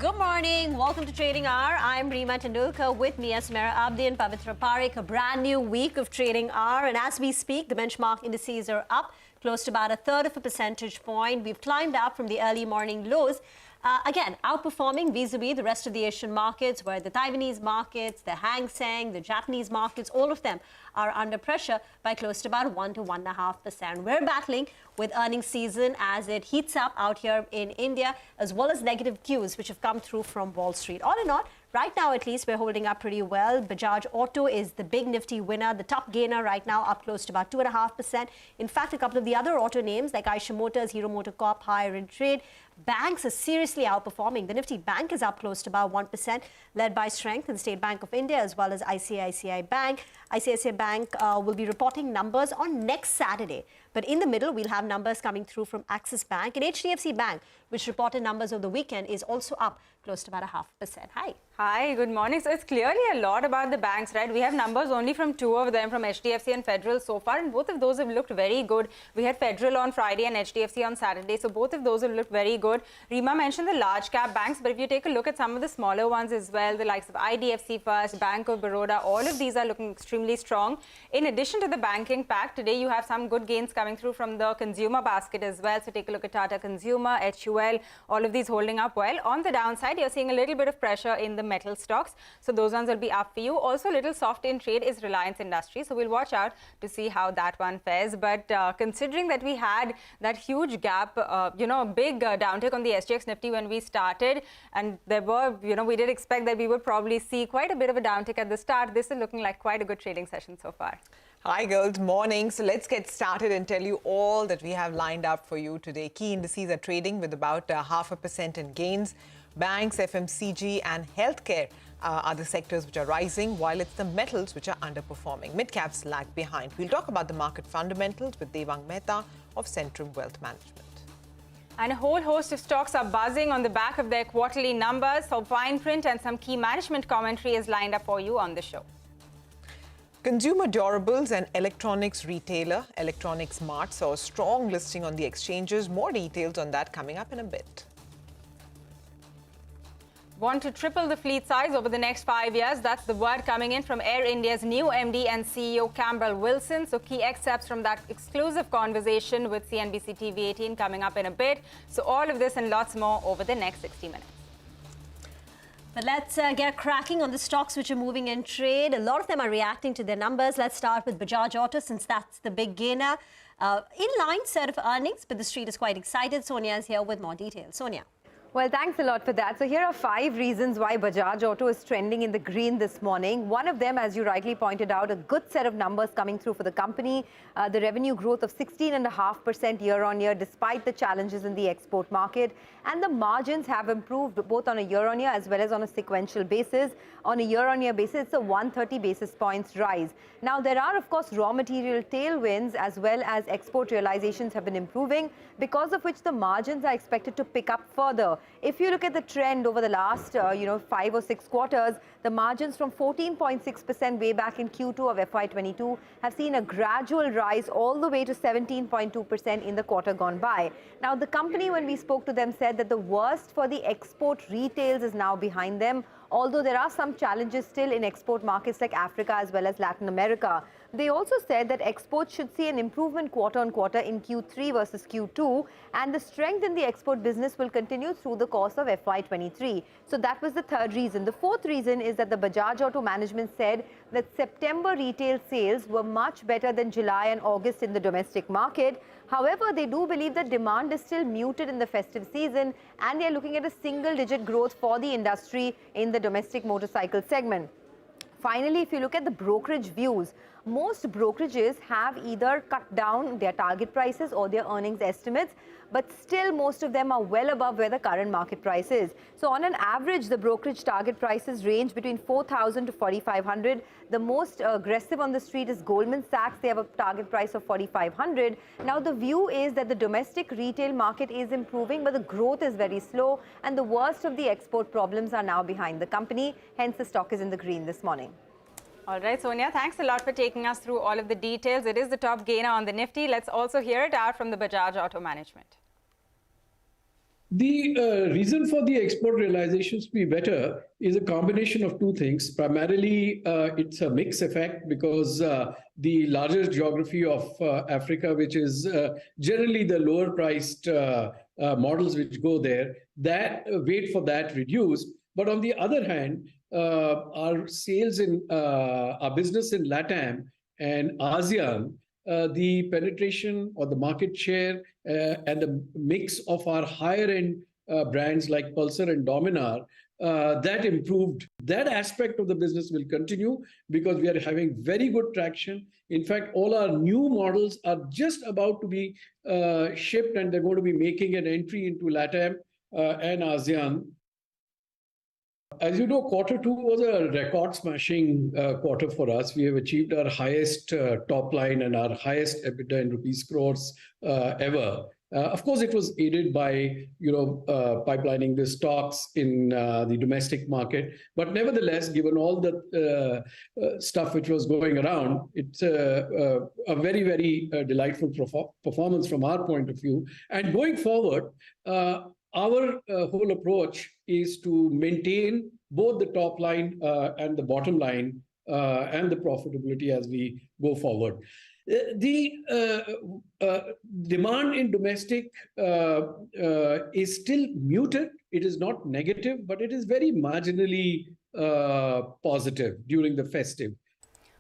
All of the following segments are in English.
Good morning. Welcome to Trading Hour. I'm Reema Tendulkar with me as Smera Abdi and Pavitra Parekh. A brand new week of Trading Hour. And as we speak, the benchmark indices are up close to about a third of a percentage point. We've climbed up from the early morning lows. Again, outperforming vis-a-vis the rest of the Asian markets, where the Taiwanese markets, the Hang Seng, the Japanese markets, all of them are under pressure by close to about 1 to 1.5%. We're battling with earnings season as it heats up out here in India, as well as negative cues which have come through from Wall Street. All in all, right now at least, we're holding up pretty well. Bajaj Auto is the big Nifty winner, the top gainer right now, up close to about 2.5%. In fact, a couple of the other auto names like Eicher Motors, Hero MotoCorp, higher in trade. Banks are seriously outperforming. The Nifty Bank is up close to about 1%, led by strength in State Bank of India as well as ICICI Bank. ICICI Bank will be reporting numbers on next Saturday. But in the middle, we'll have numbers coming through from Axis Bank. And HDFC Bank, which reported numbers over the weekend, is also up close to about 0.5%. Hi. Hi, good morning. So it's clearly a lot about the banks, right? We have numbers only from two of them, from HDFC and Federal so far, and both of those have looked very good. We had Federal on Friday and HDFC on Saturday, so both of those have looked very good. Reema mentioned the large cap banks, but if you take a look at some of the smaller ones as well, the likes of IDFC First, Bank of Baroda, all of these are looking extremely strong. In addition to the banking pack, today you have some good gains coming through from the consumer basket as well. So take a look at Tata Consumer, HUL, all of these holding up well. On the downside, you're seeing a little bit of pressure in the metal stocks. So those ones will be up for you. Also, a little soft in trade is Reliance Industries. So we'll watch out to see how that one fares. But considering that we had that huge gap, a big downtick on the SGX Nifty when we started, and there were, we did expect that we would probably see quite a bit of a downtick at the start. This is looking like quite a good trading session so far. Hi girls, morning. So let's get started and tell you all that we have lined up for you today. Key indices are trading with about 0.5% in gains. Banks, FMCG and healthcare are the sectors which are rising, while it's the metals which are underperforming. Midcaps lag behind. We'll talk about the market fundamentals with Devang Mehta of Centrum Wealth Management. And a whole host of stocks are buzzing on the back of their quarterly numbers. So fine print and some key management commentary is lined up for you on the show. Consumer durables and electronics retailer Electronics Mart saw a strong listing on the exchanges. More details on that coming up in a bit. Want to triple the fleet size over the next 5 years? That's the word coming in from Air India's new MD and CEO Campbell Wilson. So key excerpts from that exclusive conversation with CNBC-TV18 coming up in a bit. So all of this and lots more over the next 60 minutes. But let's get cracking on the stocks which are moving in trade. A lot of them are reacting to their numbers. Let's start with Bajaj Auto, since that's the big gainer. In-line set of earnings, but the street is quite excited. Sonia is here with more details. Sonia. Well, thanks a lot for that. So here are 5 reasons why Bajaj Auto is trending in the green this morning. One of them, as you rightly pointed out, a good set of numbers coming through for the company. The revenue growth of 16.5% year-on-year despite the challenges in the export market. And the margins have improved both on a year-on-year as well as on a sequential basis. On a year-on-year basis, it's a 130 basis points rise. Now, there are, of course, raw material tailwinds as well as export realizations have been improving, because of which the margins are expected to pick up further. If you look at the trend over the last, 5 or 6 quarters, the margins from 14.6% way back in Q2 of FY22 have seen a gradual rise all the way to 17.2% in the quarter gone by. Now, the company, when we spoke to them, said that the worst for the export retails is now behind them, although there are some challenges still in export markets like Africa as well as Latin America. They also said that exports should see an improvement quarter-on-quarter in Q3 versus Q2, and the strength in the export business will continue through the course of FY23. So that was the third reason. The fourth reason is that the Bajaj Auto management said that September retail sales were much better than July and August in the domestic market. However, they do believe that demand is still muted in the festive season, and they are looking at a single-digit growth for the industry in the domestic motorcycle segment. Finally, if you look at the brokerage views, most brokerages have either cut down their target prices or their earnings estimates, but still most of them are well above where the current market price is. So on an average, the brokerage target prices range between 4,000 to 4,500. The most aggressive on the street is Goldman Sachs. They have a target price of 4,500. Now, the view is that the domestic retail market is improving, but the growth is very slow, and the worst of the export problems are now behind the company. Hence, the stock is in the green this morning. All right, Sonia, thanks a lot for taking us through all of the details. It is the top gainer on the Nifty. Let's also hear it out from the Bajaj Auto management. The reason for the export realizations to be better is a combination of two things. Primarily, it's a mix effect because the largest geography of Africa, which is generally the lower priced models which go there, that weight for that reduced. But on the other hand, our sales in our business in LATAM and ASEAN, the penetration or the market share and the mix of our higher end brands like Pulsar and Dominar, that improved. That aspect of the business will continue because we are having very good traction. In fact, all our new models are just about to be shipped, and they're going to be making an entry into LATAM and ASEAN. As you know, quarter two was a record-smashing quarter for us. We have achieved our highest top line and our highest EBITDA in rupees crores ever. Of course, it was aided by pipelining the stocks in the domestic market. But nevertheless, given all the stuff which was going around, it's a very, very delightful performance from our point of view. And going forward, our whole approach is to maintain both the top line and the bottom line and the profitability as we go forward. The demand in domestic is still muted. It is not negative, but it is very marginally positive during the festive.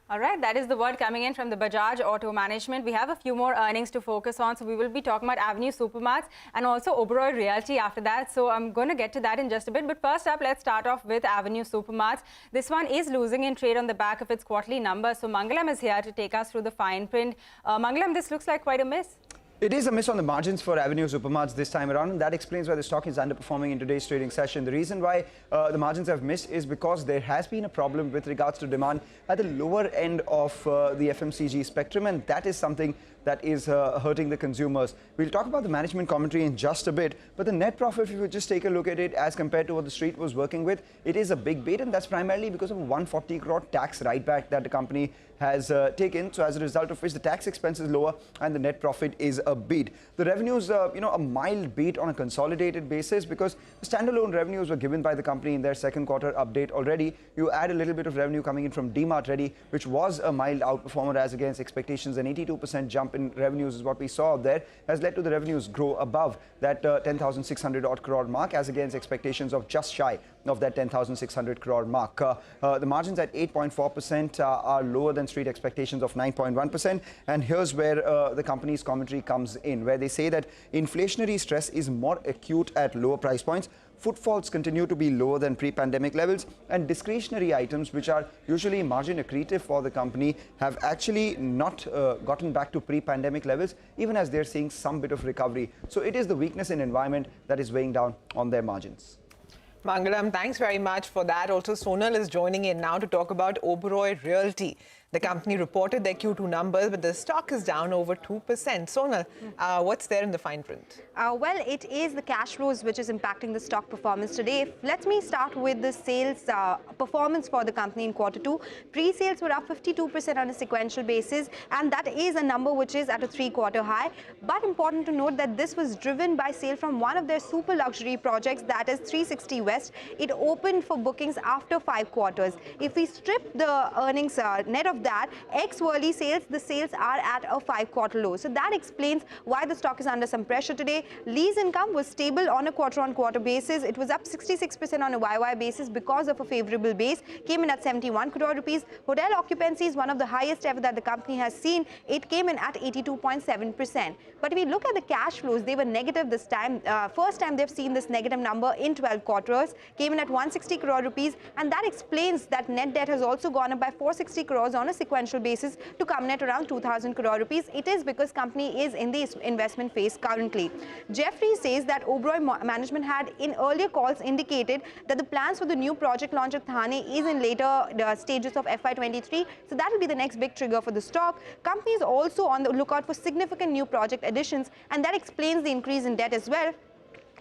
All right, that is the word coming in from the Bajaj Auto management. We have a few more earnings to focus on. So we will be talking about Avenue Supermarts and also Oberoi Realty after that. So I'm going to get to that in just a bit. But first up, let's start off with Avenue Supermarts. This one is losing in trade on the back of its quarterly numbers. So Mangalam is here to take us through the fine print. Mangalam, this looks like quite a miss. It is a miss on the margins for Avenue Supermarts this time around, and that explains why the stock is underperforming in today's trading session. The reason why the margins have missed is because there has been a problem with regards to demand at the lower end of the FMCG spectrum, and that is something that is hurting the consumers. We'll talk about the management commentary in just a bit, but the net profit, if you would just take a look at it as compared to what the street was working with, it is a big beat, and that's primarily because of a 140 crore tax write-back that the company has taken. So as a result of which the tax expense is lower and the net profit is a beat. The revenues, a mild beat on a consolidated basis because the standalone revenues were given by the company in their second quarter update already. You add a little bit of revenue coming in from DMart Ready, which was a mild outperformer as against expectations. An 82% jump in revenues is what we saw out there, has led to the revenues grow above that 10,600 odd crore mark as against expectations of just shy of that 10,600 crore mark. The margins at 8.4% are lower than street expectations of 9.1%. And here's where the company's commentary comes in, where they say that inflationary stress is more acute at lower price points. Footfalls continue to be lower than pre-pandemic levels, and discretionary items, which are usually margin accretive for the company, have actually not gotten back to pre-pandemic levels, even as they're seeing some bit of recovery. So it is the weakness in environment that is weighing down on their margins. Mangalam, thanks very much for that. Also, Sonal is joining in now to talk about Oberoi Realty. The company reported their Q2 numbers, but the stock is down over 2%. Sonal, what's there in the fine print? Well, it is the cash flows which is impacting the stock performance today. Let me start with the sales performance for the company in quarter two. Pre-sales were up 52% on a sequential basis, and that is a number which is at a 3-quarter high. But important to note that this was driven by sale from one of their super luxury projects, that is 360 West. It opened for bookings after 5 quarters. If we strip the earnings net of that, ex-Worli sales, the sales are at a 5-quarter low. So that explains why the stock is under some pressure today. Lease income was stable on a quarter-on-quarter basis. It was up 66% on a YY basis because of a favorable base, came in at 71 crore rupees. Hotel occupancy is one of the highest ever that the company has seen. It came in at 82.7%. But if we look at the cash flows, they were negative this time. First time they've seen this negative number in 12 quarters, came in at 160 crore rupees, and that explains that net debt has also gone up by 460 crores on a sequential basis to come at around 2,000 crore rupees. It is because company is in the investment phase currently. Jeffrey says that Oberoi management had in earlier calls indicated that the plans for the new project launch at Thane is in later stages of FY23. So that will be the next big trigger for the stock. Company is also on the lookout for significant new project additions, and that explains the increase in debt as well.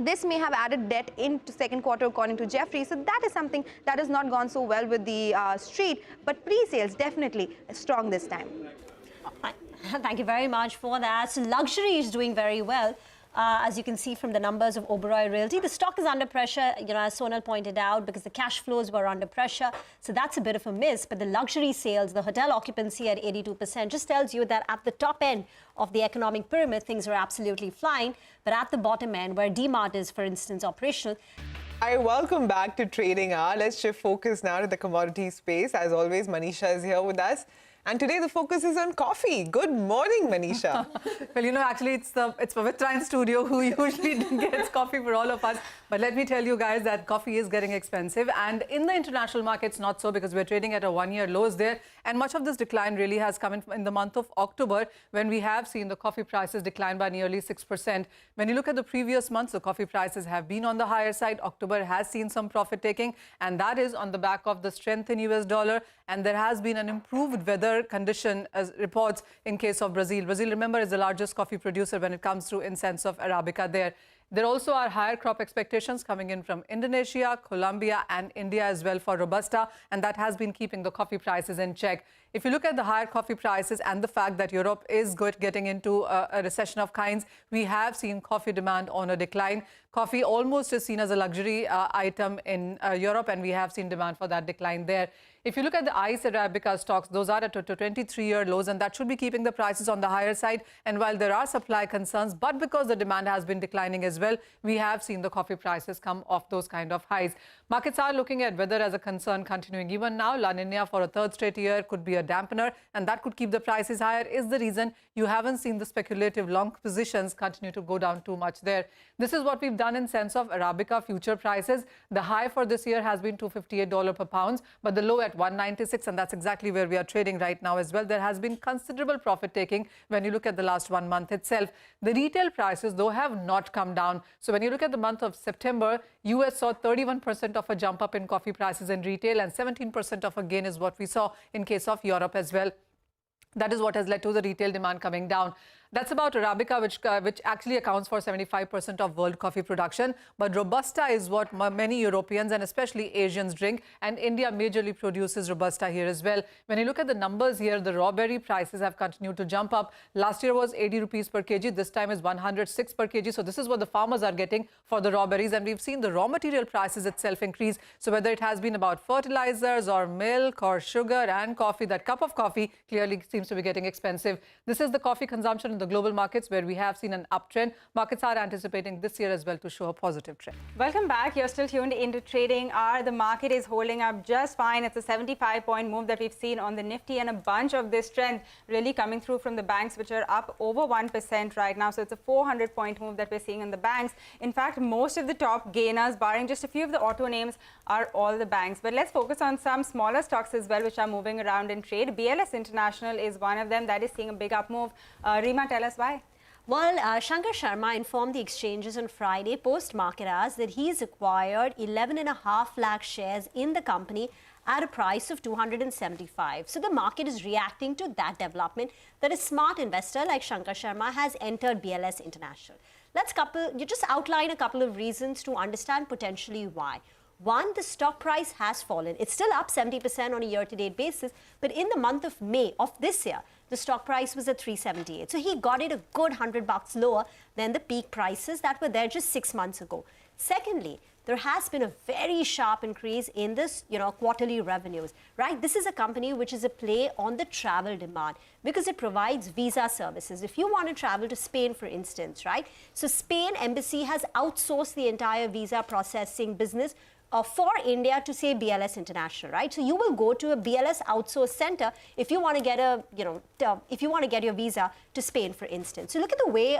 This may have added debt into second quarter according to Jeffrey. So that is something that has not gone so well with the street. But pre-sales definitely strong this time. Thank you very much for that. So luxury is doing very well. as you can see from the numbers of Oberoi Realty. The stock is under pressure, as Sonal pointed out, because the cash flows were under pressure. So that's a bit of a miss. But the luxury sales, the hotel occupancy at 82% just tells you that at the top end of the economic pyramid, things are absolutely flying. But at the bottom end, where DMart is, for instance, operational. Hi, welcome back to Trading Hour. Let's shift focus now to the commodity space. As always, Manisha is here with us. And today the focus is on coffee. Good morning, Manisha. Well, actually it's Pavitra in studio who usually gets coffee for all of us. But let me tell you guys that coffee is getting expensive. And in the international markets, not so, because we're trading at a one-year lows there. And much of this decline really has come in the month of October, when we have seen the coffee prices decline by nearly 6%. When you look at the previous months, the coffee prices have been on the higher side. October has seen some profit taking, and that is on the back of the strength in US dollar. And there has been an improved weather condition as reports in case of Brazil. Brazil, remember, is the largest coffee producer when it comes to in sense of Arabica there. There also are higher crop expectations coming in from Indonesia, Colombia and India as well for Robusta, and that has been keeping the coffee prices in check. If you look at the higher coffee prices and the fact that Europe is getting into a recession of kinds, we have seen coffee demand on a decline. Coffee almost is seen as a luxury item in Europe, and we have seen demand for that decline there. If you look at the ICE Arabica stocks, those are at 23-year lows, and that should be keeping the prices on the higher side. And while there are supply concerns, but because the demand has been declining as well, we have seen the coffee prices come off those kind of highs. Markets are looking at weather as a concern continuing even now. La Nina for a third straight year could be a dampener, and that could keep the prices higher, is the reason you haven't seen the speculative long positions continue to go down too much there. This is what we've done in sense of Arabica future prices. The high for this year has been $258 per pound, but the low at 196, and that's exactly where we are trading right now as well. There has been considerable profit taking when you look at the last 1 month itself. The retail prices, though, have not come down. So when you look at the month of September, US saw 31% of a jump up in coffee prices in retail, and 17% of a gain is what we saw in case of Europe as well. That is what has led to the retail demand coming down. That's about Arabica, which actually accounts for 75% of world coffee production. But Robusta is what many Europeans and especially Asians drink. And India majorly produces Robusta here as well. When you look at the numbers here, the raw berry prices have continued to jump up. Last year was 80 rupees per kg. This time is 106 per kg. So this is what the farmers are getting for the raw berries. And we've seen the raw material prices itself increase. So whether it has been about fertilizers or milk or sugar and coffee, that cup of coffee clearly seems to be getting expensive. This is the coffee consumption in the global markets, where we have seen an uptrend. Markets are anticipating this year as well to show a positive trend. Welcome back. You're still tuned into Trading Hour. The market is holding up just fine. It's a 75-point move that we've seen on the Nifty, and a bunch of this strength really coming through from the banks, which are up over 1% right now. So it's a 400-point move that we're seeing in the banks. In fact, most of the top gainers, barring just a few of the auto names, are all the banks. But let's focus on some smaller stocks as well, which are moving around in trade. BLS International is one of them that is seeing a big up move. Rima, tell us why. Well, Shankar Sharma informed the exchanges on Friday post-market hours that he's acquired 11.5 lakh shares in the company at a price of 275. So the market is reacting to that development, that a smart investor like Shankar Sharma has entered BLS International. Let's just outline a couple of reasons to understand potentially why. One, the stock price has fallen. It's still up 70% on a year-to-date basis, but in the month of May of this year, the stock price was at 378. So he got it a good $100 lower than the peak prices that were there just 6 months ago. Secondly, there has been a very sharp increase in this, quarterly revenues, right? This is a company which is a play on the travel demand because it provides visa services. If you want to travel to Spain, for instance, right? So Spain embassy has outsourced the entire visa processing business for India to, say, BLS International, right? So you will go to a BLS outsource center if you want to get if you want to get your visa to Spain, for instance. So look at the way,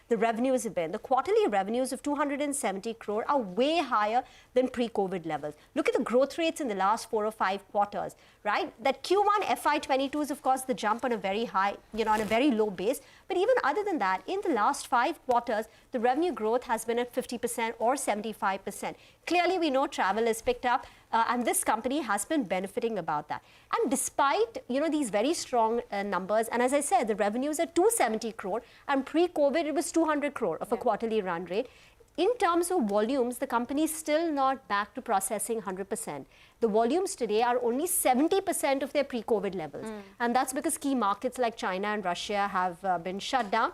the revenues have been. The quarterly revenues of 270 crore are way higher than pre-COVID levels. Look at the growth rates in the last 4 or 5 quarters, right? That Q1 FY22 is, of course, the jump on a very high, on a very low base. But even other than that, in the last 5 quarters, the revenue growth has been at 50% or 75%. Clearly, we know travel is picked up, and this company has been benefiting about that. And despite, these very strong numbers, and as I said, the revenues are 270 crore, and pre-COVID, it was 200 crore of a quarterly run rate. In terms of volumes, the company is still not back to processing 100%. The volumes today are only 70% of their pre-COVID levels. And that's because key markets like China and Russia have been shut down.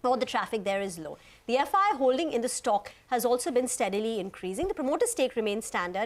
or the traffic there is low. The FI holding in the stock has also been steadily increasing. The promoter stake remains static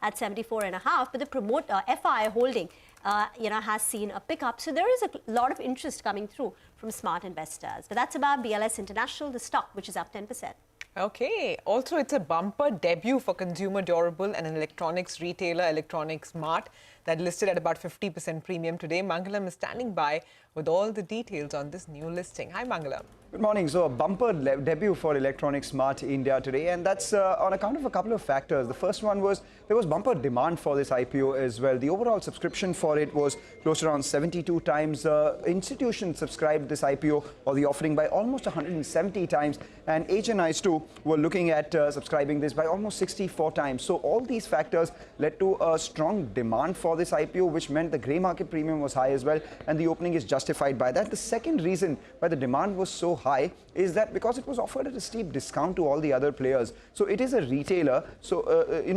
at 74.5, but the FI holding has seen a pickup. So there is a lot of interest coming through from smart investors. But that's about BLS International, the stock, which is up 10%. Okay. Also, it's a bumper debut for consumer durable and an electronics retailer, Electronics Mart, that listed at about 50% premium today. Mangalam is standing by with all the details on this new listing. Hi, Mangalam. Good morning. So a bumper debut for Electronics Mart India today, and that's on account of a couple of factors. The first one was there was bumper demand for this IPO as well. The overall subscription for it was close to around 72 times. Institutions subscribed this IPO or the offering by almost 170 times, and HNIs too were looking at subscribing this by almost 64 times. So all these factors led to a strong demand for this IPO, which meant the grey market premium was high as well, and the opening is justified by that. The second reason why the demand was so high is that because it was offered at a steep discount to all the other players. So it is a retailer, so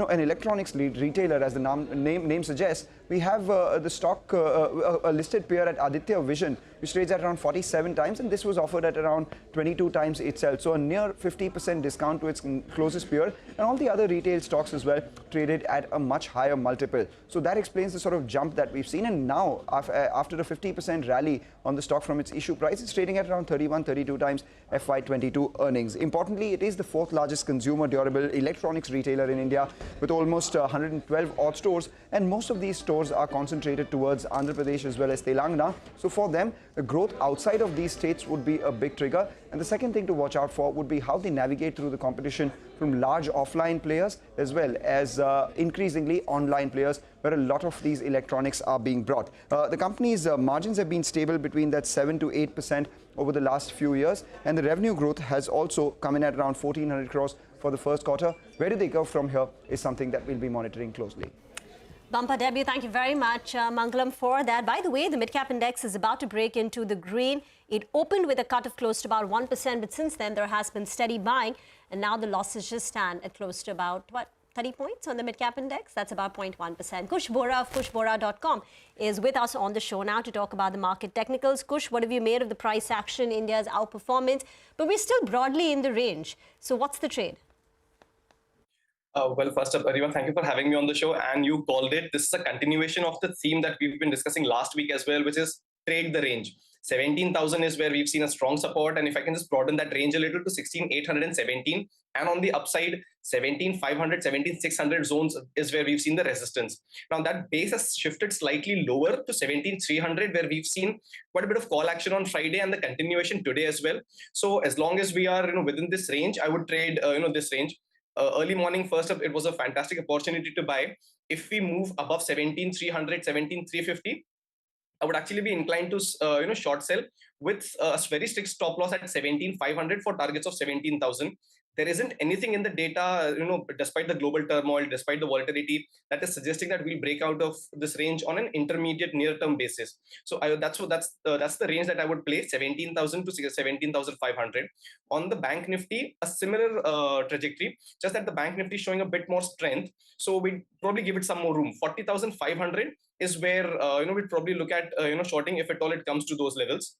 an electronics retailer, as the name suggests. We have the stock, a listed peer at Aditya Vision, which trades at around 47 times, and this was offered at around 22 times itself. So a near 50% discount to its closest peer, and all the other retail stocks as well traded at a much higher multiple. So that explains the sort of jump that we've seen. And now, after a 50% rally on the stock from its issue price, it's trading at around 31-32 times FY22 earnings. Importantly, it is the fourth largest consumer durable electronics retailer in India, with almost 112 odd stores, and most of these stores are concentrated towards Andhra Pradesh as well as Telangana. So for them, the growth outside of these states would be a big trigger. And the second thing to watch out for would be how they navigate through the competition from large offline players as well as increasingly online players, where a lot of these electronics are being brought. The company's margins have been stable between that 7 to 8% over the last few years, and the revenue growth has also come in at around 1,400 crores for the first quarter. Where do they go from here is something that we'll be monitoring closely. Bumper debut. Thank you very much, Mangalam, for that. By the way, the midcap index is about to break into the green. It opened with a cut of close to about 1%, but since then there has been steady buying, and now the losses just stand at close to about, 30 points on the midcap index? That's about 0.1%. Kush Bora of kushbora.com is with us on the show now to talk about the market technicals. Kush, what have you made of the price action, India's outperformance? But we're still broadly in the range. So what's the trade? Well, first up, Ariva, thank you for having me on the show. And you called it. This is a continuation of the theme that we've been discussing last week as well, which is trade the range. 17,000 is where we've seen a strong support. And if I can just broaden that range a little to 16,817. And on the upside, 17,500, 17,600 zones is where we've seen the resistance. Now that base has shifted slightly lower to 17,300, where we've seen quite a bit of call action on Friday and the continuation today as well. So as long as we are within this range, I would trade this range. Early morning, first up, it was a fantastic opportunity to buy. If we move above 17,300, 17,350, I would actually be inclined to short sell with a very strict stop loss at 17,500 for targets of 17,000. There isn't anything in the data, despite the global turmoil, despite the volatility, that is suggesting that we'll break out of this range on an intermediate near-term basis. So that's the range that I would play, 17,000 to 17,500. On the Bank Nifty, a similar trajectory, just that the Bank Nifty is showing a bit more strength. So we'd probably give it some more room. 40,500 is where we'd probably look at shorting if at all it comes to those levels.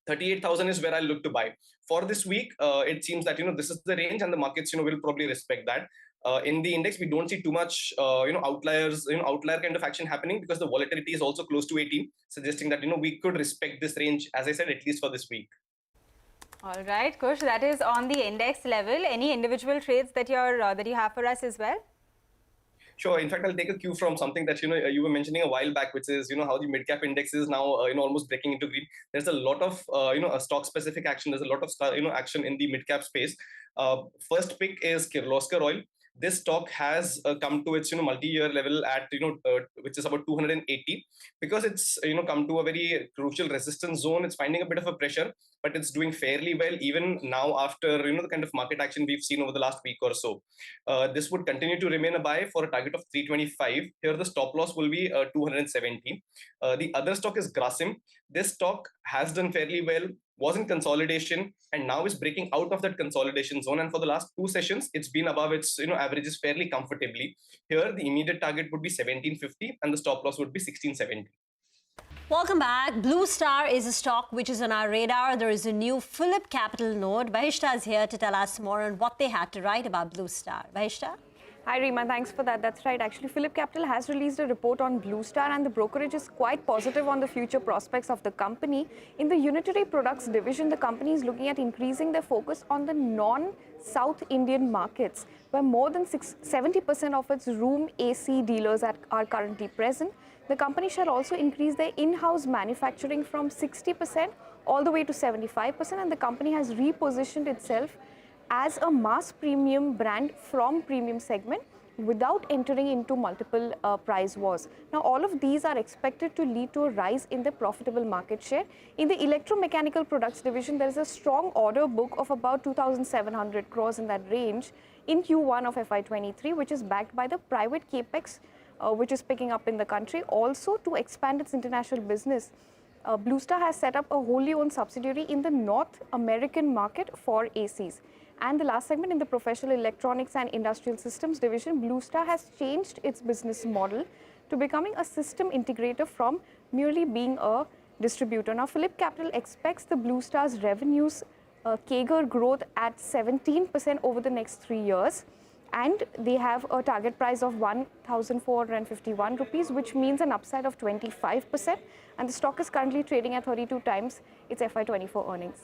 38,000 is where I look to buy. For this week, it seems that this is the range, and the markets will probably respect that. In the index, we don't see too much outliers, outlier kind of action happening, because the volatility is also close to 18, suggesting that we could respect this range, as I said, at least for this week. All right, Kush, that is on the index level. Any individual trades that you have for us as well? Sure. In fact, I'll take a cue from something that you were mentioning a while back, which is how the mid cap index is now almost breaking into green. There's a lot of a stock specific action. There's a lot of action in the mid cap space. First pick is Kirloskar Oil. This stock has come to its multi-year level at which is about 280, because it's come to a very crucial resistance zone. It's finding a bit of a pressure, but it's doing fairly well even now after the kind of market action we've seen over the last week or so. This would continue to remain a buy for a target of 325. Here the stop loss will be 270. The other stock is Grasim. This stock has done fairly well, was in consolidation, and now is breaking out of that consolidation zone. And for the last 2 sessions, it's been above its averages fairly comfortably. Here, the immediate target would be 1750, and the stop loss would be 1670. Welcome back. Blue Star is a stock which is on our radar. There is a new Phillip Capital note. Bahishta is here to tell us more on what they had to write about Blue Star. Bahishta? Hi Reema, thanks for that. That's right. Actually, Phillip Capital has released a report on Blue Star, and the brokerage is quite positive on the future prospects of the company. In the unitary products division, the company is looking at increasing their focus on the non-South Indian markets, where more than 70% of its room AC dealers are currently present. The company shall also increase their in-house manufacturing from 60% all the way to 75%, and the company has repositioned itself as a mass premium brand from premium segment without entering into multiple price wars. Now, all of these are expected to lead to a rise in the profitable market share. In the electromechanical products division, there is a strong order book of about 2,700 crores in that range in Q1 of FY23, which is backed by the private capex, which is picking up in the country. Also, to expand its international business, Blue Star has set up a wholly owned subsidiary in the North American market for ACs. And the last segment, in the professional electronics and industrial systems division, Blue Star has changed its business model to becoming a system integrator from merely being a distributor. Now, Phillip Capital expects the Blue Star's revenues CAGR growth at 17% over the next 3 years. And they have a target price of 1,451 rupees, which means an upside of 25%. And the stock is currently trading at 32 times its FY24 earnings.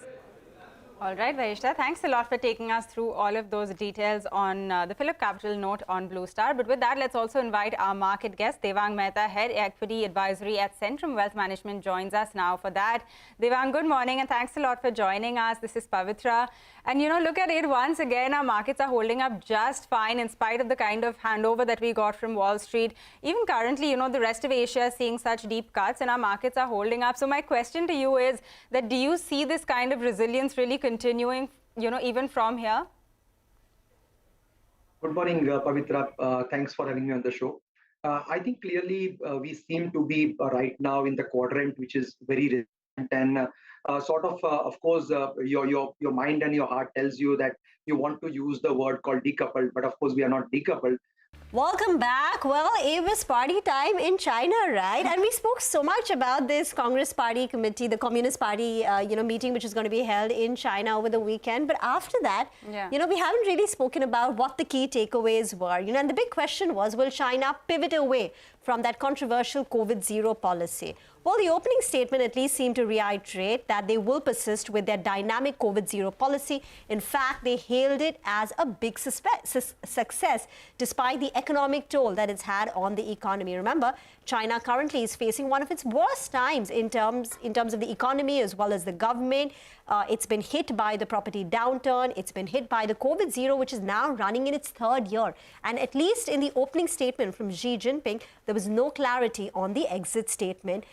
All right, Bahishta, thanks a lot for taking us through all of those details on the Phillip Capital note on Blue Star. But with that, let's also invite our market guest, Devang Mehta, Head Equity Advisory at Centrum Wealth Management, joins us now for that. Devang, good morning and thanks a lot for joining us. This is Pavitra. And, you know, look at it once again, our markets are holding up just fine in spite of the kind of handover that we got from Wall Street. Even currently, you know, the rest of Asia is seeing such deep cuts and our markets are holding up. So my question to you is that do you see this kind of resilience really continuing, you know, even from here? Good morning, Pavitra. Thanks for having me on the show. I think clearly we seem to be right now in the quadrant which is very resilient, and of course, your mind and your heart tells you that you want to use the word called decoupled, but of course we are not decoupled. Welcome back. Well, it was party time in China, right? And we spoke so much about this Congress Party committee, the Communist Party, meeting, which is going to be held in China over the weekend. But after that, we haven't really spoken about what the key takeaways were. And the big question was, will China pivot away from that controversial COVID-0 policy? Well, the opening statement at least seemed to reiterate that they will persist with their dynamic COVID-0 policy. In fact, they hailed it as a big success despite the economic toll that it's had on the economy. Remember, China currently is facing one of its worst times in terms of the economy as well as the government. It's been hit by the property downturn. It's been hit by the COVID-0, which is now running in its third year. And at least in the opening statement from Xi Jinping, there was no clarity on the exit statement.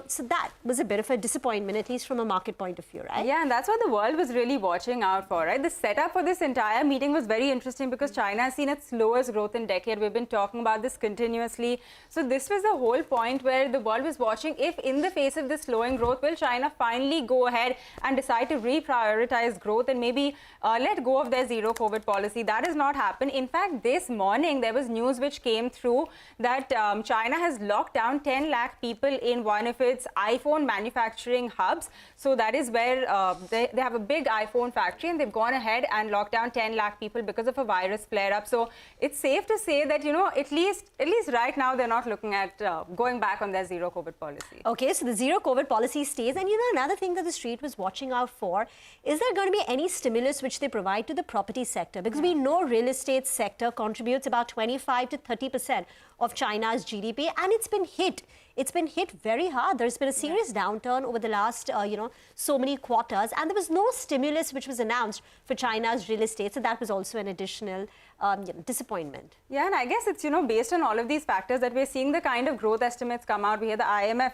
So that was a bit of a disappointment, at least from a market point of view, right? Yeah, and that's what the world was really watching out for, right? The setup for this entire meeting was very interesting because China has seen its slowest growth in decade. We've been talking about this continuously. So this was the whole point where the world was watching if in the face of this slowing growth, will China finally go ahead and decide to reprioritize growth and maybe let go of their zero COVID policy. That has not happened. In fact, this morning, there was news which came through that China has locked down 10 lakh people in one of its iPhone manufacturing hubs. So that is where they have a big iPhone factory and they've gone ahead and locked down 10 lakh people because of a virus flare-up. So it's safe to say that, at least right now, they're not looking at going back on their zero COVID policy. Okay, so the zero COVID policy stays. And another thing that the street was watching out for, is there going to be any stimulus which they provide to the property sector? Because we know real estate sector contributes about 25 to 30% of China's GDP, and it's been hit. It's been hit very hard. There's been a serious downturn over the last, so many quarters, and there was no stimulus which was announced for China's real estate. So that was also an additional disappointment. Yeah, and I guess it's, based on all of these factors that we're seeing the kind of growth estimates come out. We had the IMF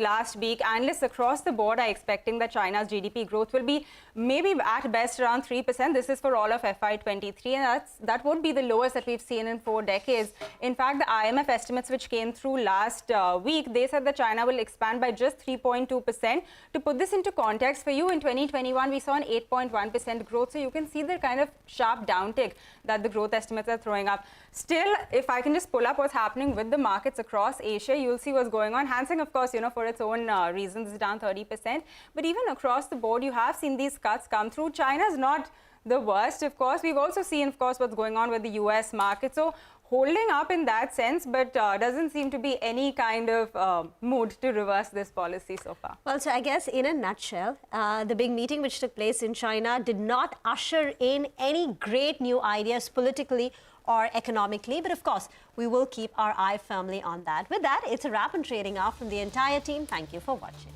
last week. Analysts across the board are expecting that China's GDP growth will be maybe at best around 3%. This is for all of FY23, and that would be the lowest that we've seen in 4 decades. In fact, the IMF estimates which came through last week, they said that China will expand by just 3.2%. To put this into context for you, in 2021, we saw an 8.1% growth. So you can see the kind of sharp downtick that the growth estimates are throwing up. Still, if I can just pull up what's happening with the markets across Asia, you'll see what's going on. Hang Seng, of course, for its own reasons, is down 30%. But even across the board, you have seen these cuts come through. China's not the worst, of course. We've also seen, of course, what's going on with the US market. So holding up in that sense, but doesn't seem to be any kind of mood to reverse this policy so far. Well, so I guess in a nutshell, the big meeting which took place in China did not usher in any great new ideas politically or economically. But of course, we will keep our eye firmly on that. With that, it's a wrap on Trading Hour from the entire team. Thank you for watching.